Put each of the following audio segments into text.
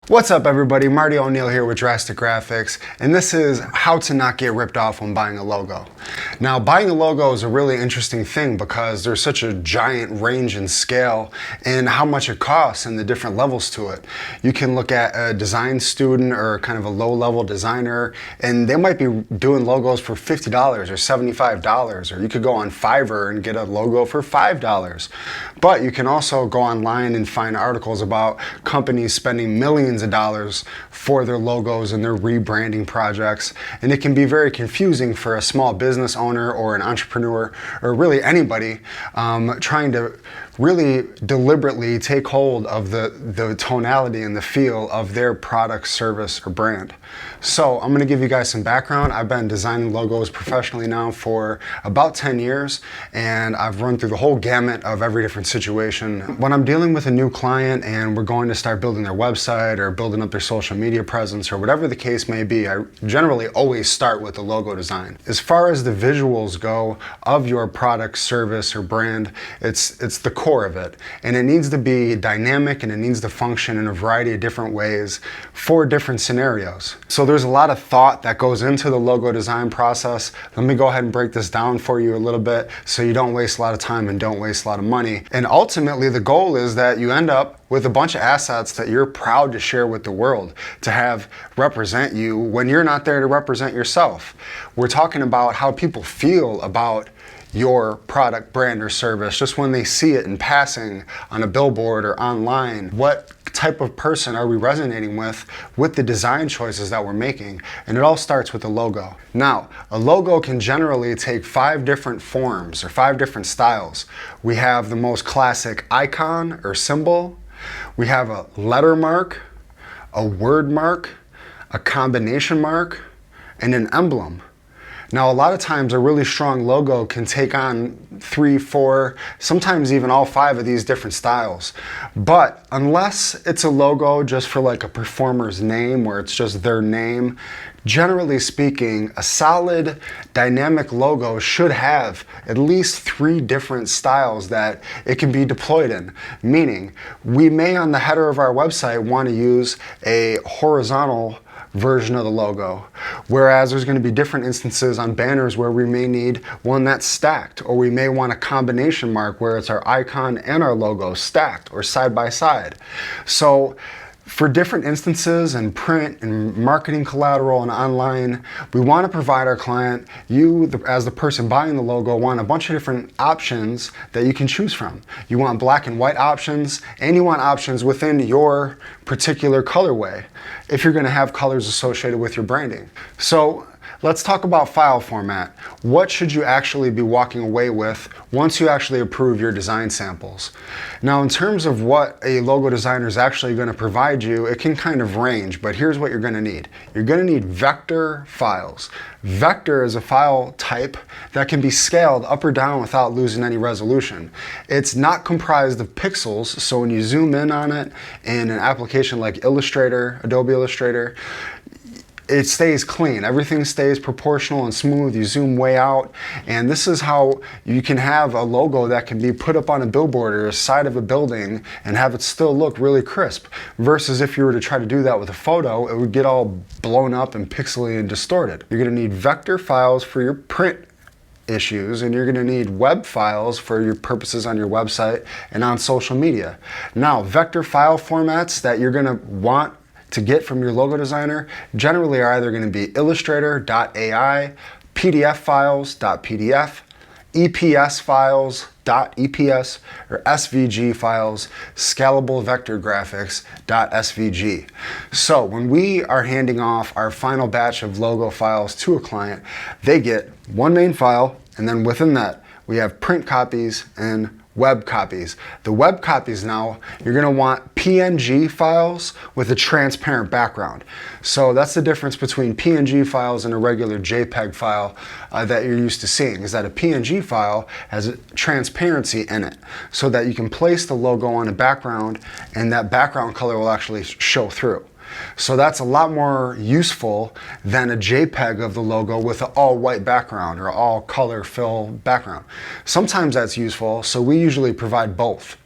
What's up everybody, Marty O'Neill here with Drastic Graphics, and this is how to not get ripped off when buying a logo. Now, buying a logo is a really interesting thing because there's such a giant range in scale and how much it costs and the different levels to it. You can look at a design student or kind of a low-level designer, and they might be doing logos for $50 or $75, or you could go on Fiverr and get a logo for $5. But you can also go online and find articles about companies spending millions of dollars for their logos and their rebranding projects, and it can be very confusing for a small business owner or an entrepreneur or really anybody trying to really deliberately take hold of the tonality and the feel of their product, service, or brand. So I'm going to give you guys some background. I've been designing logos professionally now for about 10 years, and I've run through the whole gamut of every different situation. When I'm dealing with a new client and we're going to start building their website or building up their social media presence or whatever the case may be, I generally always start with the logo design. As far as the visuals go of your product, service, or brand, it's the core of it, and it needs to be dynamic and it needs to function in a variety of different ways for different scenarios. So there's a lot of thought that goes into the logo design process. Let me go ahead and break this down for you a little bit so you don't waste a lot of time and don't waste a lot of money. And ultimately the goal is that you end up with a bunch of assets that you're proud to share with the world, to have represent you when you're not there to represent yourself. We're talking about how people feel about your product, brand, or service just when they see it in passing on a billboard or online. What type of person are we resonating with the design choices that we're making? And it all starts with the logo. Now, a logo can generally take 5 different forms or 5 different styles. We have the most classic icon or symbol. We have a letter mark, a word mark, a combination mark, and an emblem. Now, a lot of times a really strong logo can take on 3, 4, sometimes even all 5 of these different styles. But unless it's a logo just for like a performer's name, where it's just their name, generally speaking, a solid dynamic logo should have at least 3 different styles that it can be deployed in. Meaning, we may on the header of our website want to use a horizontal version of the logo, whereas there's going to be different instances on banners where we may need one that's stacked, or we may want a combination mark where it's our icon and our logo stacked or side by side. So for different instances in print and marketing collateral and online, we want to provide our client, as the person buying the logo, want a bunch of different options that you can choose from. You want black and white options, and you want options within your particular colorway if you're going to have colors associated with your branding. So let's talk about file format. What should you actually be walking away with once you actually approve your design samples? Now, in terms of what a logo designer is actually going to provide you, it can kind of range, but here's what you're going to need. You're going to need vector files. Vector is a file type that can be scaled up or down without losing any resolution. It's not comprised of pixels, so when you zoom in on it in an application like Illustrator, Adobe Illustrator, it stays clean. Everything stays proportional and smooth. You zoom way out, and this is how you can have a logo that can be put up on a billboard or a side of a building and have it still look really crisp, versus if you were to try to do that with a photo, it would get all blown up and pixely and distorted. You're going to need vector files for your print issues, and you're going to need web files for your purposes on your website and on social media. Now, vector file formats that you're going to want to get from your logo designer generally are either going to be Illustrator.ai, PDF files.pdf, EPS files.eps, or SVG files, scalable vector graphics.svg. So when we are handing off our final batch of logo files to a client, they get one main file, and then within that we have print copies and web copies. The web copies now, you're going to want PNG files with a transparent background. So that's the difference between PNG files and a regular JPEG file that you're used to seeing, is that a PNG file has a transparency in it so that you can place the logo on a background and that background color will actually show through. So that's a lot more useful than a JPEG of the logo with an all white background or all color fill background. Sometimes that's useful, so we usually provide both.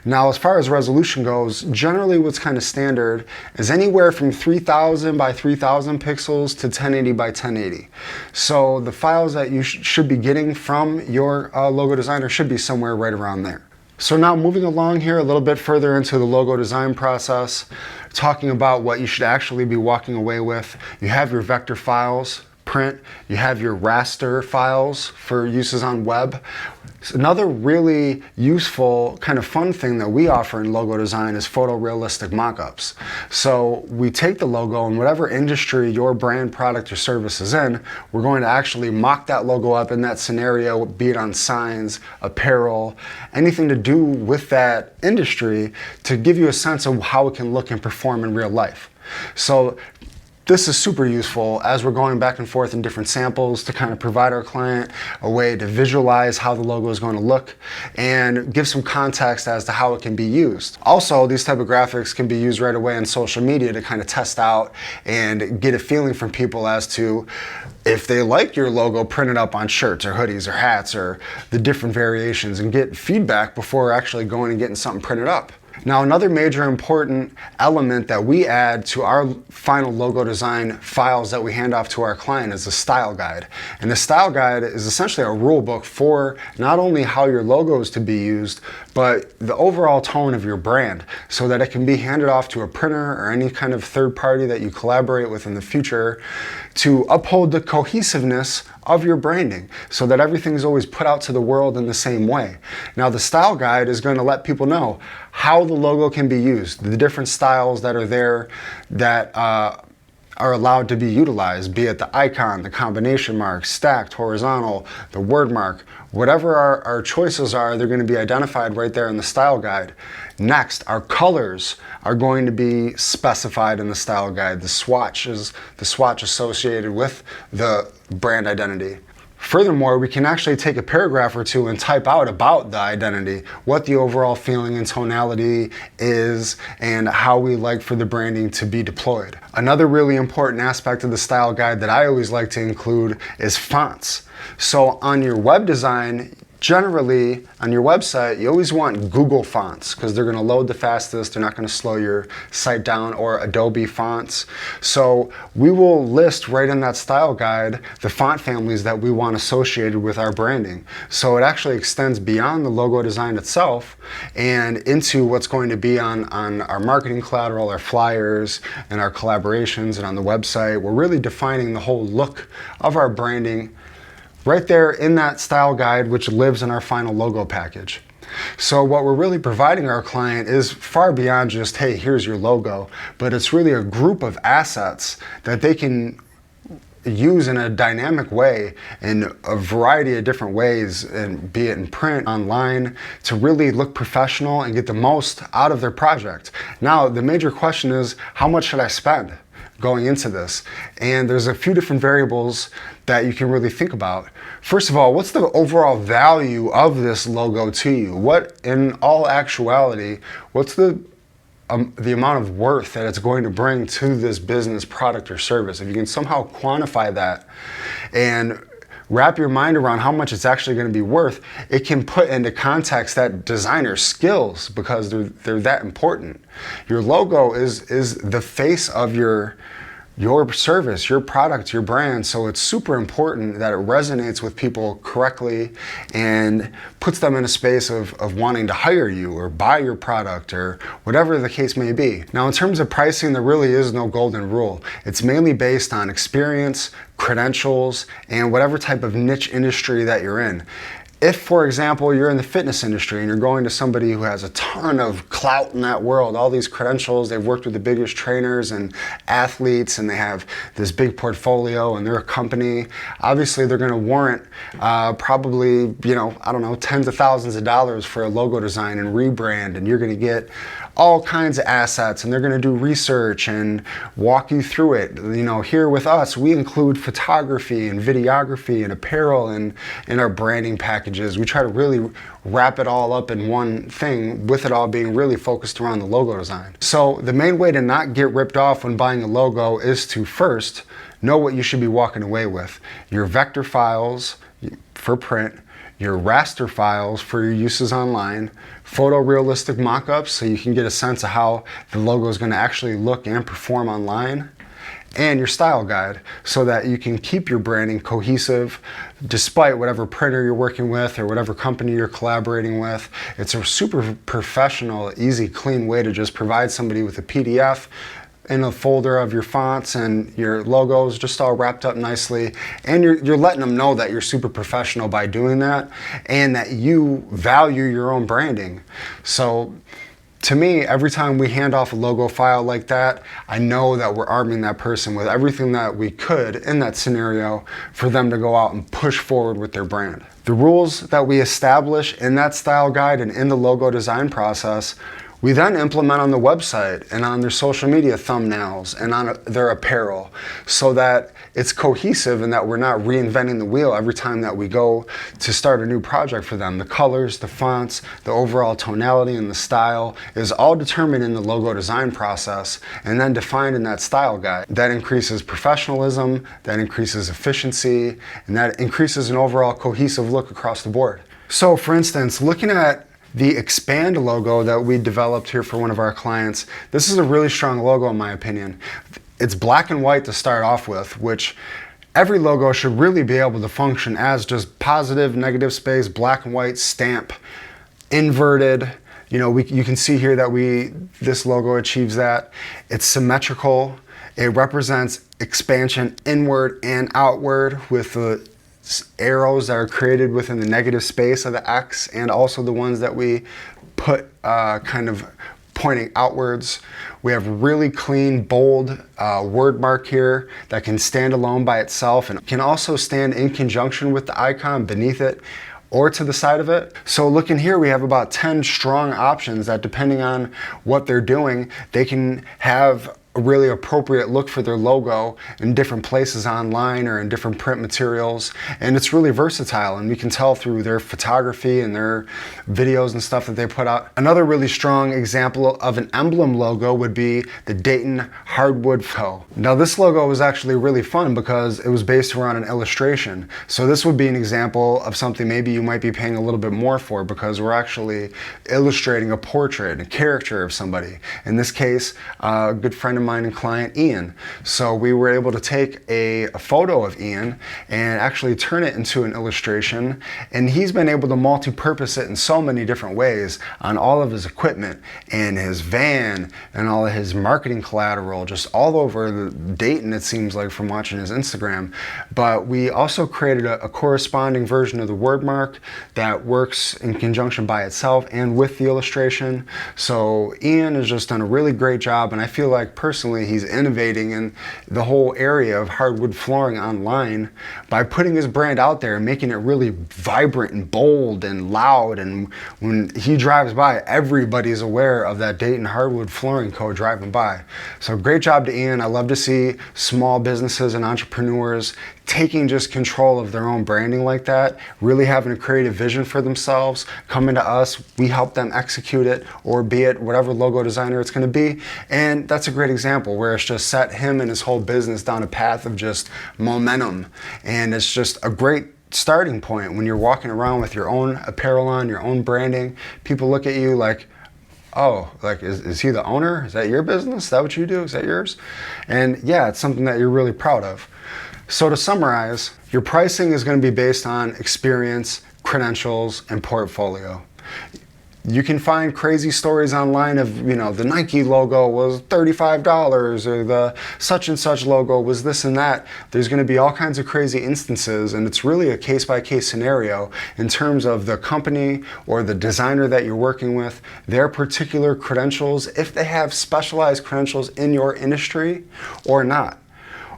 Now, as far as resolution goes, generally what's kind of standard is anywhere from 3000 by 3000 pixels to 1080 by 1080. So the files that you should be getting from your logo designer should be somewhere right around there. So now moving along here a little bit further into the logo design process, talking about what you should actually be walking away with. You have your vector files, print, you have your raster files for uses on web. Another really useful kind of fun thing that we offer in logo design is photorealistic mockups. So we take the logo and whatever industry your brand, product, or service is in, we're going to actually mock that logo up in that scenario, be it on signs, apparel, anything to do with that industry, to give you a sense of how it can look and perform in real life. So this is super useful as we're going back and forth in different samples to kind of provide our client a way to visualize how the logo is going to look and give some context as to how it can be used. Also, these type of graphics can be used right away on social media to kind of test out and get a feeling from people as to if they like your logo printed up on shirts or hoodies or hats or the different variations, and get feedback before actually going and getting something printed up. Now, another major important element that we add to our final logo design files that we hand off to our client is a style guide. And the style guide is essentially a rule book for not only how your logo is to be used, but the overall tone of your brand, so that it can be handed off to a printer or any kind of third party that you collaborate with in the future to uphold the cohesiveness of your branding, so that everything is always put out to the world in the same way. Now, the style guide is going to let people know how the logo can be used, the different styles that are there that are allowed to be utilized, be it the icon, the combination mark, stacked, horizontal, the word mark, whatever our choices are, they're going to be identified right there in the style guide. Next, our colors are going to be specified in the style guide. The swatch is the swatch associated with the brand identity. Furthermore, we can actually take a paragraph or two and type out about the identity, what the overall feeling and tonality is, and how we like for the branding to be deployed. Another really important aspect of the style guide that I always like to include is fonts. So on your web design, generally on your website, you always want Google fonts because they're going to load the fastest, they're not going to slow your site down, or Adobe fonts. So we will list right in that style guide the font families that we want associated with our branding. So it actually extends beyond the logo design itself and into what's going to be on our marketing collateral, our flyers, and our collaborations, and on the website. We're really defining the whole look of our branding right there in that style guide, which lives in our final logo package. So what we're really providing our client is far beyond just, hey, here's your logo, but it's really a group of assets that they can use in a dynamic way in a variety of different ways, and be it in print, online, to really look professional and get the most out of their project. Now, the major question is, how much should I spend going into this? And there's a few different variables that you can really think about. First of all, what's the overall value of this logo to you? What, in all actuality, what's the amount of worth that it's going to bring to this business, product, or service? If you can somehow quantify that and wrap your mind around how much it's actually going to be worth, it can put into context that designer skills, because they're that important. Your logo is the face of your service, your product, your brand. So it's super important that it resonates with people correctly and puts them in a space of wanting to hire you or buy your product or whatever the case may be. Now, in terms of pricing, there really is no golden rule. It's mainly based on experience, credentials, and whatever type of niche industry that you're in. If, for example, you're in the fitness industry and you're going to somebody who has a ton of clout in that world, all these credentials, they've worked with the biggest trainers and athletes, and they have this big portfolio, and they're a company, obviously they're going to warrant probably, I don't know, tens of thousands of dollars for a logo design and rebrand, and you're going to get all kinds of assets, and they're going to do research and walk you through it. Here with us, we include photography and videography and apparel and in our branding packages. We try to really wrap it all up in one thing, with it all being really focused around the logo design. So the main way to not get ripped off when buying a logo is to first know what you should be walking away with. Your vector files for print, your raster files for your uses online, photorealistic mockups so you can get a sense of how the logo is going to actually look and perform online, and your style guide so that you can keep your branding cohesive despite whatever printer you're working with or whatever company you're collaborating with. It's a super professional, easy, clean way to just provide somebody with a PDF in a folder of your fonts and your logos just all wrapped up nicely, and you're letting them know that you're super professional by doing that and that you value your own branding. So to me, every time we hand off a logo file like that, I know that we're arming that person with everything that we could in that scenario for them to go out and push forward with their brand. The rules that we establish in that style guide and in the logo design process, we then implement on the website and on their social media thumbnails and on their apparel so that it's cohesive and that we're not reinventing the wheel every time that we go to start a new project for them. The colors, the fonts, the overall tonality and the style is all determined in the logo design process and then defined in that style guide. That increases professionalism, that increases efficiency, and that increases an overall cohesive look across the board. So for instance, looking at the XPAND logo that we developed here for one of our clients, this is a really strong logo in my opinion. It's black and white to start off with, which every logo should really be able to function as just positive, negative space, black and white, stamp, inverted. You know, you can see here that this logo achieves that. It's symmetrical. It represents expansion inward and outward with the arrows that are created within the negative space of the X, and also the ones that we put kind of pointing outwards. We have really clean, bold word mark here that can stand alone by itself and can also stand in conjunction with the icon beneath it or to the side of it. So looking here, we have about 10 strong options that, depending on what they're doing, they can have a really appropriate look for their logo in different places online or in different print materials. And it's really versatile, and we can tell through their photography and their videos and stuff that they put out. Another really strong example of an emblem logo would be the Dayton Hardwood photo. Now this logo was actually really fun because it was based around an illustration. So this would be an example of something maybe you might be paying a little bit more for, because we're actually illustrating a portrait, a character of somebody. In this case, a good friend of mine and client, Ian. So we were able to take a photo of Ian and actually turn it into an illustration, and he's been able to multi-purpose it in so many different ways on all of his equipment and his van and all of his marketing collateral, just all over Dayton, it seems like, from watching his Instagram. But we also created a corresponding version of the word mark that works in conjunction by itself and with the illustration. So Ian has just done a really great job, and I feel like personally he's innovating in the whole area of hardwood flooring online by putting his brand out there and making it really vibrant and bold and loud. And when he drives by, everybody's aware of that Dayton hardwood flooring code driving by. So great job to Ian. I love to see small businesses and entrepreneurs taking just control of their own branding like that, really having a creative vision for themselves, coming to us, we help them execute it, or be it whatever logo designer it's going to be. And that's a great example where it's just set him and his whole business down a path of just momentum. And it's just a great starting point when you're walking around with your own apparel on, your own branding. People look at you like, oh, like, is he the owner? Is that your business? Is that what you do? Is that yours? And yeah, it's something that you're really proud of. So to summarize, your pricing is going to be based on experience, credentials, and portfolio. You can find crazy stories online of, you know, the Nike logo was $35 or the such and such logo was this and that. There's going to be all kinds of crazy instances, and it's really a case-by-case scenario in terms of the company or the designer that you're working with, their particular credentials, if they have specialized credentials in your industry or not.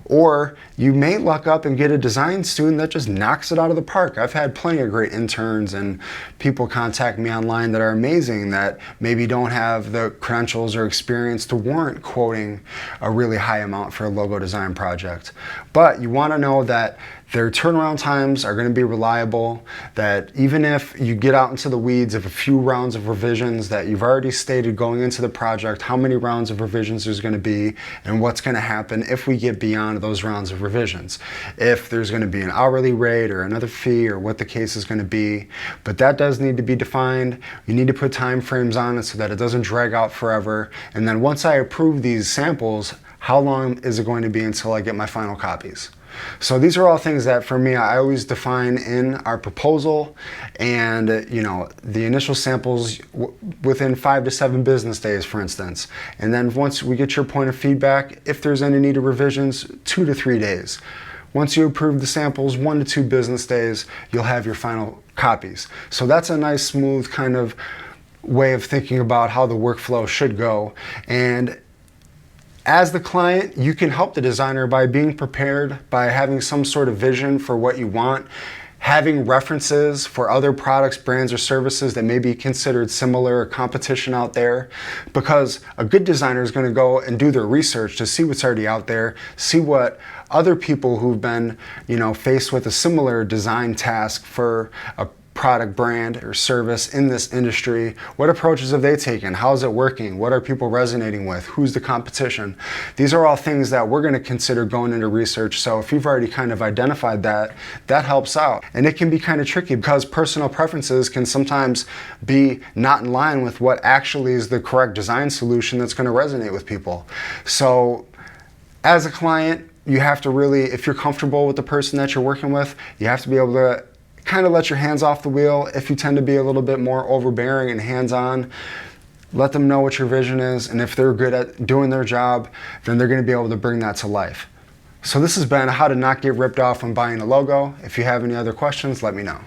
Or you may luck up and get a design student that just knocks it out of the park. I've had plenty of great interns and people contact me online that are amazing that maybe don't have the credentials or experience to warrant quoting a really high amount for a logo design project. But you want to know that their turnaround times are going to be reliable, that even if you get out into the weeds of a few rounds of revisions, that you've already stated going into the project how many rounds of revisions there's going to be and what's going to happen if we get beyond those rounds of revisions. If there's going to be an hourly rate or another fee or what the case is going to be. But that does need to be defined. You need to put time frames on it so that it doesn't drag out forever. And then once I approve these samples, how long is it going to be until I get my final copies? So these are all things that for me I always define in our proposal, and the initial samples within 5 to 7 business days, for instance. And then once we get your point of feedback, if there's any need of revisions, 2 to 3 days. Once you approve the samples, 1 to 2 business days, you'll have your final copies. So that's a nice smooth kind of way of thinking about how the workflow should go. And as the client, you can help the designer by being prepared, by having some sort of vision for what you want, having references for other products, brands, or services that may be considered similar or competition out there. Because a good designer is going to go and do their research to see what's already out there, see what other people who've been, faced with a similar design task for a product, brand, or service in this industry. What approaches have they taken? How's it working? What are people resonating with? Who's the competition? These are all things that we're going to consider going into research. So if you've already kind of identified that, that helps out. And it can be kind of tricky because personal preferences can sometimes be not in line with what actually is the correct design solution that's going to resonate with people. So as a client, you have to really, if you're comfortable with the person that you're working with, you have to be able to kind of let your hands off the wheel. If you tend to be a little bit more overbearing and hands-on, let them know what your vision is, and if they're good at doing their job, then they're going to be able to bring that to life. So this has been how to not get ripped off when buying a logo. If you have any other questions, let me know.